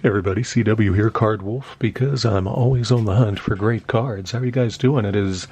Everybody, CW here, Card Wolf, because I'm always on the hunt for great cards. How are you guys doing? It is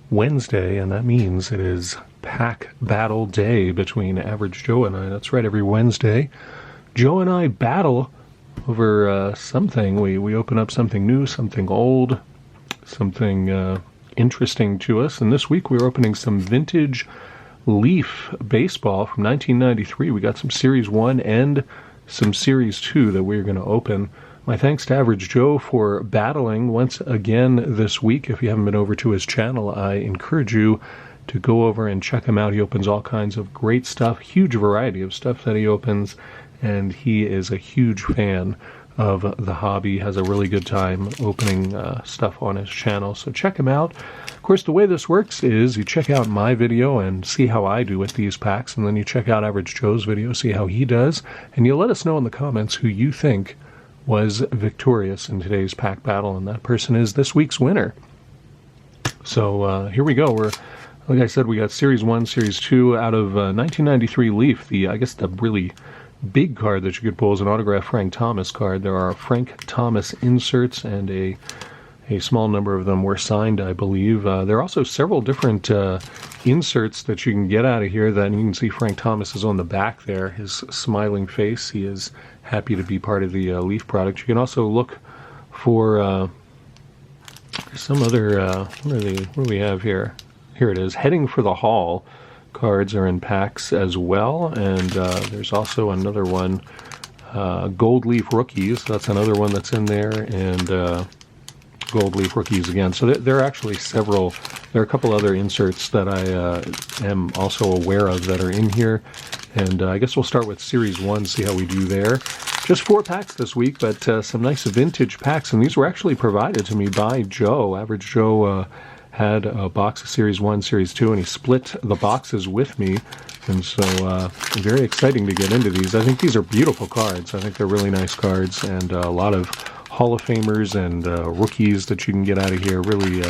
Wednesday, and that means it is pack battle day between Average Joe and I. That's right, every Wednesday, Joe and I battle over something. We open up something new, something old, something interesting to us. And this week we're opening some vintage Leaf baseball from 1993. We got some Series 1 and some Series 2 that we're going to open. My thanks to Average Joe for battling once again this week. If you haven't been over to his channel, I encourage you to go over and check him out. He opens all kinds of great stuff, huge variety of stuff that he opens, and he is a huge fan of the hobby, has a really good time opening stuff on his channel, so check him out. Of course, the way this works is you check out my video and see how I do with these packs, and then you check out Average Joe's video, see how he does, and you let us know in the comments who you think was victorious in today's pack battle, and that person is this week's winner. So here we go. Like I said, we got Series 1, Series 2 out of 1993 Leaf, I guess the really big card that you could pull is an autographed Frank Thomas card. There are Frank Thomas inserts, and a small number of them were signed, I believe. There are also several different inserts that you can get out of here. That you can see Frank Thomas is on the back there, his smiling face. He is happy to be part of the Leaf product. You can also look for some other, what do we have here? Here it is, Heading for the Hall. Cards are in packs as well, and there's also another one, Gold Leaf Rookies. That's another one that's in there, and Gold Leaf Rookies again. So there are actually several. There are a couple other inserts that I am also aware of that are in here, and I guess we'll start with Series 1, see how we do there. Just 4 packs this week, but some nice vintage packs, and these were actually provided to me by Joe. Average Joe had a box of Series 1, Series 2, and he split the boxes with me, and so very exciting to get into these. I think these are beautiful cards. I think they're really nice cards, and a lot of Hall of Famers and rookies that you can get out of here. Really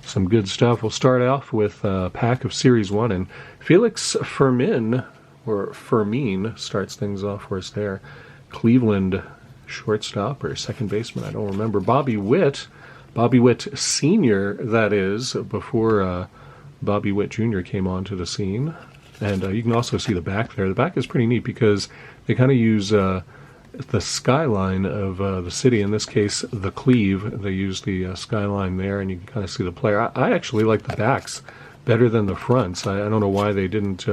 some good stuff. We'll start off with a pack of Series 1, and Felix Fermin starts things off for us there. Cleveland shortstop or second baseman, I don't remember. Bobby Witt Sr., that is, before Bobby Witt Jr. came onto the scene. And you can also see the back there. The back is pretty neat because they kind of use the skyline of the city, in this case the Cleve. They use the skyline there, and you can kind of see the player. I actually like the backs better than the fronts. I don't know why they didn't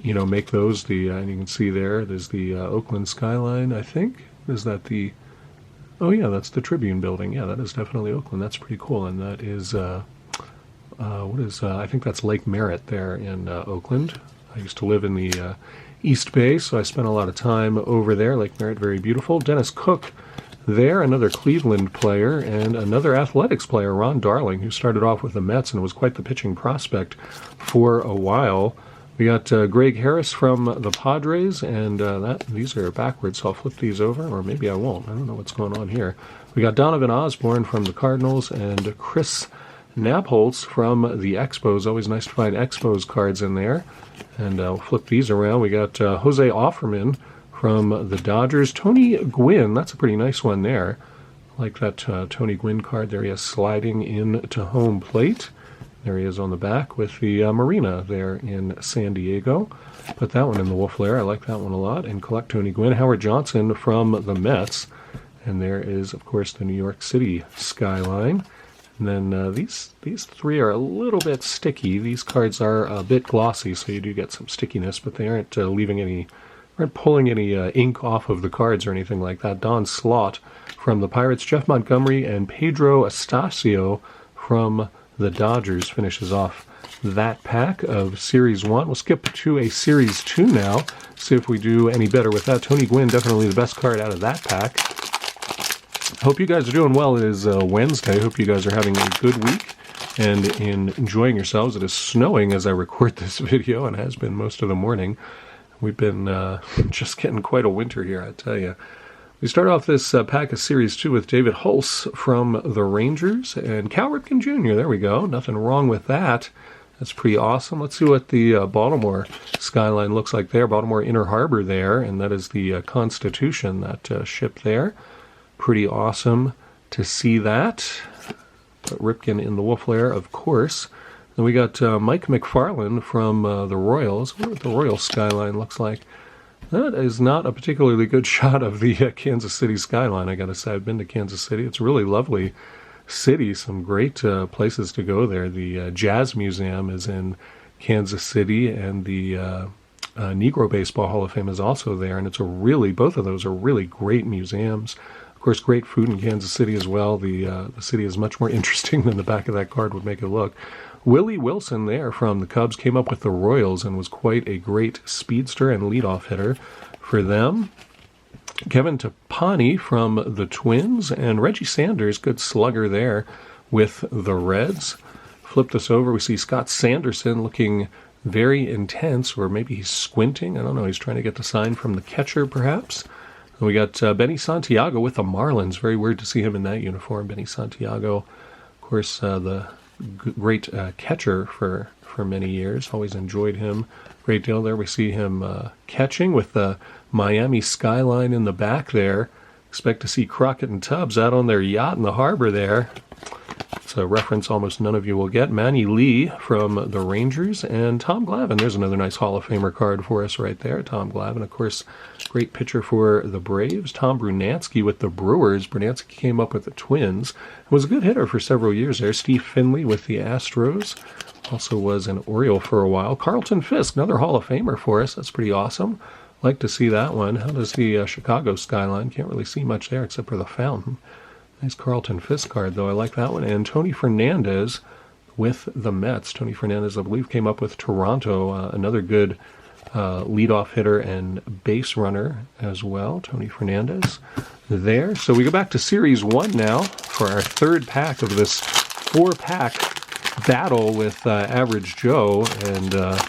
make those and you can see there's the Oakland skyline, I think. Is that the... Oh yeah, that's the Tribune building. Yeah, that is definitely Oakland. That's pretty cool. And that is, I think that's Lake Merritt there in Oakland. I used to live in the East Bay, so I spent a lot of time over there. Lake Merritt, very beautiful. Dennis Cook there, another Cleveland player, and another Athletics player, Ron Darling, who started off with the Mets and was quite the pitching prospect for a while. We got Greg Harris from the Padres, and these are backwards, so I'll flip these over, or maybe I won't. I don't know what's going on here. We got Donovan Osborne from the Cardinals, and Chris Napholtz from the Expos. Always nice to find Expos cards in there. And I'll flip these around. We got Jose Offerman from the Dodgers. Tony Gwynn, that's a pretty nice one there. I like that Tony Gwynn card there. He is sliding in to home plate. There he is on the back with the Marina there in San Diego. Put that one in the Wolf Lair. I like that one a lot. And collect Tony Gwynn. Howard Johnson from the Mets. And there is, of course, the New York City skyline. And then these three are a little bit sticky. These cards are a bit glossy, so you do get some stickiness, but they aren't pulling any ink off of the cards or anything like that. Don Slaught from the Pirates. Jeff Montgomery and Pedro Astacio from the Dodgers finishes off that pack of Series 1. We'll skip to a Series 2 now, see if we do any better with that. Tony Gwynn, definitely the best card out of that pack. Hope you guys are doing well. It is Wednesday. Hope you guys are having a good week and enjoying yourselves. It is snowing as I record this video, and has been most of the morning. We've been just getting quite a winter here, I tell you. We start off this pack of Series 2 with David Hulse from the Rangers and Cal Ripken Jr. There we go. Nothing wrong with that. That's pretty awesome. Let's see what the Baltimore skyline looks like there. Baltimore Inner Harbor there, and that is the Constitution, that ship there. Pretty awesome to see that. Put Ripken in the wolf lair, of course. Then we got Mike McFarland from the Royals. I wonder what the Royals skyline looks like. That is not a particularly good shot of the Kansas City skyline, I gotta say. I've been to Kansas City. It's a really lovely city. Some great places to go there. The Jazz Museum is in Kansas City, and the Negro Baseball Hall of Fame is also there. And it's both of those are really great museums. Of course, great food in Kansas City as well. The city is much more interesting than the back of that card would make it look. Willie Wilson there from the Cubs came up with the Royals and was quite a great speedster and leadoff hitter for them. Kevin Tapani from the Twins, and Reggie Sanders, good slugger there with the Reds. Flip this over, we see Scott Sanderson looking very intense, or maybe he's squinting. I don't know, he's trying to get the sign from the catcher perhaps. And we got Benny Santiago with the Marlins. Very weird to see him in that uniform. Benny Santiago, of course, the great catcher for many years. Always enjoyed him a great deal there. We see him catching with the Miami skyline in the back there. Expect to see Crockett and Tubbs out on their yacht in the harbor there. It's a reference almost none of you will get. Manny Lee from the Rangers, and Tom Glavine. There's another nice Hall of Famer card for us right there. Tom Glavine, of course, great pitcher for the Braves. Tom Brunansky with the Brewers. Brunansky came up with the Twins. Was a good hitter for several years there. Steve Finley with the Astros. Also was an Oriole for a while. Carlton Fisk, another Hall of Famer for us. That's pretty awesome. Like to see that one. How does the Chicago skyline? Can't really see much there except for the fountain. Nice Carlton Fisk card, though. I like that one. And Tony Fernandez with the Mets. Tony Fernandez, I believe, came up with Toronto. Another good leadoff hitter and base runner as well. Tony Fernandez there. So we go back to Series 1 now for our third pack of this 4-pack battle with Average Joe. And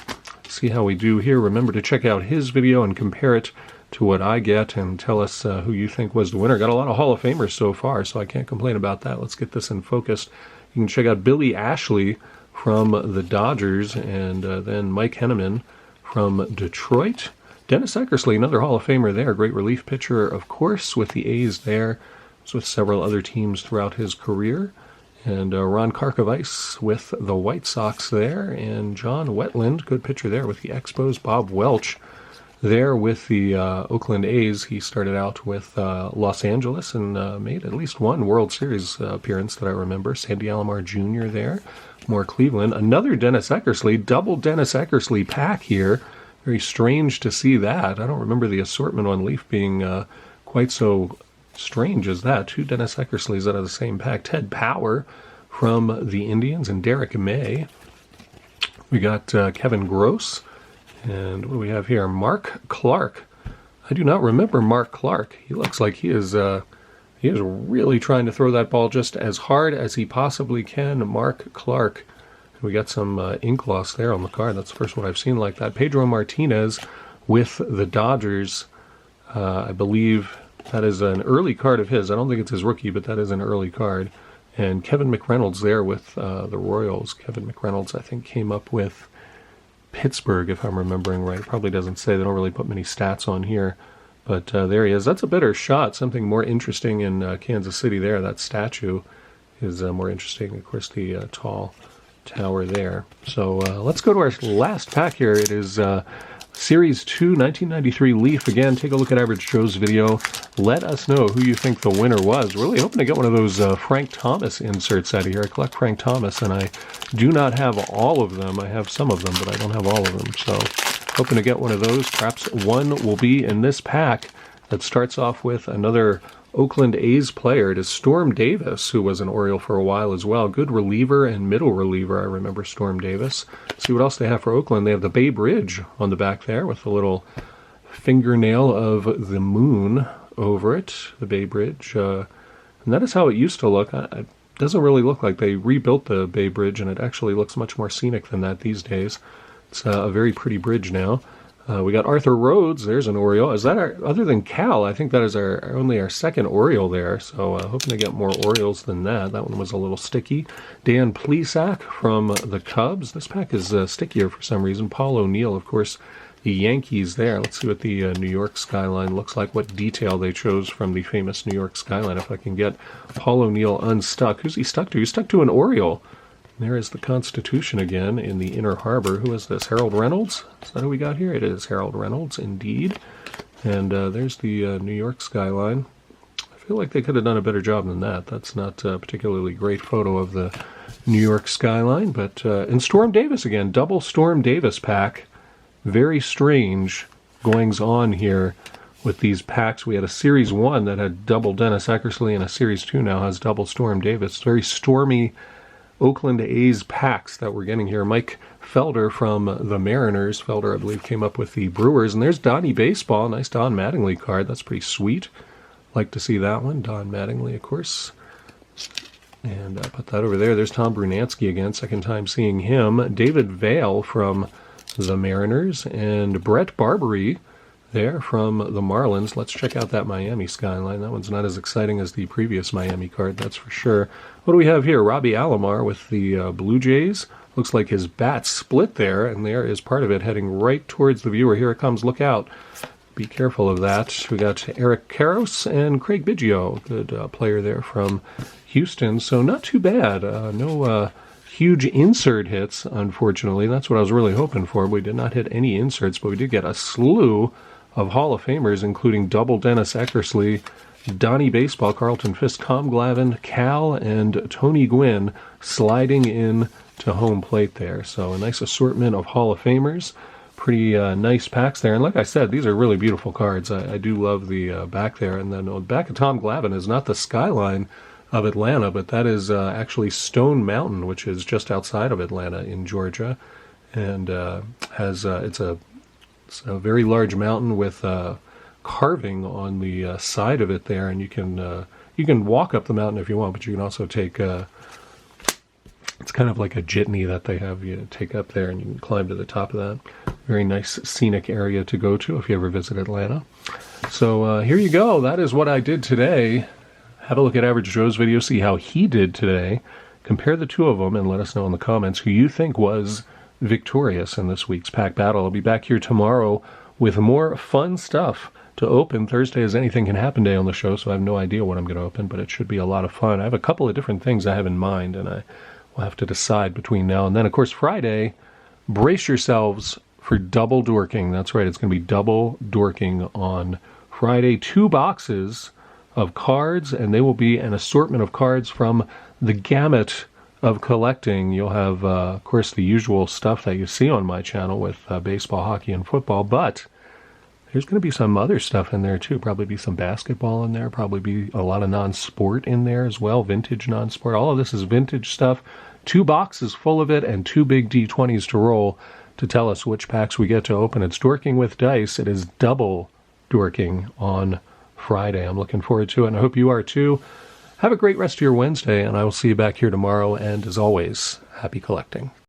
see how we do here. Remember to check out his video and compare it to what I get, and tell us who you think was the winner. Got a lot of Hall of Famers so far, so I can't complain about that. Let's get this in focus. You can check out Billy Ashley from the Dodgers, and then Mike Henneman from Detroit. Dennis Eckersley, another Hall of Famer there. Great relief pitcher, of course, with the A's there. Was with several other teams throughout his career. And Ron Karkovice with the White Sox there. And John Wetland, good pitcher there with the Expos. Bob Welch there with the Oakland A's. He started out with Los Angeles and made at least one World Series appearance that I remember. Sandy Alomar Jr. there. More Cleveland. Another Dennis Eckersley. Double Dennis Eckersley pack here. Very strange to see that. I don't remember the assortment on Leaf being quite so strange as that. Two Dennis Eckersleys out of the same pack. Ted Power from the Indians and Derek May. We got Kevin Gross. And what do we have here? Mark Clark. I do not remember Mark Clark. He looks like he is really trying to throw that ball just as hard as he possibly can. Mark Clark. We got some ink loss there on the card. That's the first one I've seen like that. Pedro Martinez with the Dodgers. I believe that is an early card of his. I don't think it's his rookie, but that is an early card. And Kevin McReynolds there with the Royals. Kevin McReynolds, I think, came up with Pittsburgh, if I'm remembering right. It probably doesn't say. They don't really put many stats on here. But there he is. That's a better shot. Something more interesting in Kansas City there. That statue is more interesting. Of course, the tall tower there. So let's go to our last pack here. It is Series 2, 1993 Leaf. Again, take a look at Average Joe's video. Let us know who you think the winner was. Really hoping to get one of those Frank Thomas inserts out of here. I collect Frank Thomas, and I do not have all of them. I have some of them, but I don't have all of them. So hoping to get one of those. Perhaps one will be in this pack that starts off with another Oakland A's player. It is Storm Davis, who was an Oriole for a while as well. Good reliever and middle reliever. I remember Storm Davis. See what else they have for Oakland. They have the Bay Bridge on the back there with the little fingernail of the moon over it. The Bay Bridge. And that is how it used to look. It doesn't really look like they rebuilt the Bay Bridge, and it actually looks much more scenic than that these days. It's a very pretty bridge now. We got Arthur Rhodes. There's an Oriole. Is that other than Cal? I think that is only our second Oriole there. So hoping to get more Orioles than that. That one was a little sticky. Dan Plesac from the Cubs. This pack is stickier for some reason. Paul O'Neill, of course, Yankees there. Let's see what the New York skyline looks like, what detail they chose from the famous New York skyline. If I can get Paul O'Neill unstuck. Who's he stuck to? He's stuck to an Oriole. There is the Constitution again in the Inner Harbor. Who is this? Harold Reynolds? Is that who we got here? It is Harold Reynolds, indeed. And there's the New York skyline. I feel like they could have done a better job than that. That's not a particularly great photo of the New York skyline. But and Storm Davis again, double Storm Davis pack. Very strange goings on here with these packs. We had a Series 1 that had double Dennis Eckersley, and a Series 2 now has double Storm Davis. Very stormy Oakland A's packs that we're getting here. Mike Felder from the Mariners. Felder, I believe, came up with the Brewers. And there's Donnie Baseball. Nice Don Mattingly card. That's pretty sweet. Like to see that one. Don Mattingly, of course. And put that over there. There's Tom Brunansky again. Second time seeing him. David Vail from the Mariners. And Brett Barbary there from the Marlins. Let's check out that Miami skyline. That one's not as exciting as the previous Miami card, that's for sure. What do we have here? Robbie Alomar with the Blue Jays. Looks like his bat split there, and there is part of it heading right towards the viewer. Here it comes. Look out. Be careful of that. We got Eric Karros and Craig Biggio. Good player there from Houston. So not too bad. No huge insert hits, unfortunately. That's what I was really hoping for. We did not hit any inserts, but we did get a slew of Hall of Famers, including double Dennis Eckersley, Donnie Baseball, Carlton Fisk, Tom Glavine, Cal, and Tony Gwynn sliding in to home plate there. So a nice assortment of Hall of Famers. Pretty nice packs there. And like I said, these are really beautiful cards. I do love the back there. And then the back of Tom Glavine is not the skyline of Atlanta, but that is actually Stone Mountain, which is just outside of Atlanta in Georgia. And has it's a very large mountain with carving on the side of it there, and you can walk up the mountain if you want, but you can also take it's kind of like a jitney that they have you take up there, and you can climb to the top of that. Very nice scenic area to go to if you ever visit Atlanta. So here you go. That is what I did today. Have a look at Average Joe's video, see how he did today. Compare the two of them and let us know in the comments who you think was victorious in this week's pack battle. I'll be back here tomorrow with more fun stuff to open. Thursday is Anything Can Happen Day on the show, so I have no idea what I'm going to open, but it should be a lot of fun. I have a couple of different things I have in mind, and I will have to decide between now and then. Of course, Friday, brace yourselves for double Dorking. That's right, it's going to be double Dorking on Friday. 2 boxes of cards, and they will be an assortment of cards from the gamut of collecting. You'll have, of course, the usual stuff that you see on my channel with baseball, hockey, and football, but there's going to be some other stuff in there too. Probably be some basketball in there, probably be a lot of non-sport in there as well, vintage non-sport. All of this is vintage stuff. 2 boxes full of it and 2 big D20s to roll to tell us which packs we get to open. It's Dorking with Dice. It is double Dorking on Friday. I'm looking forward to it, and I hope you are too. Have a great rest of your Wednesday, and I will see you back here tomorrow. And as always, happy collecting.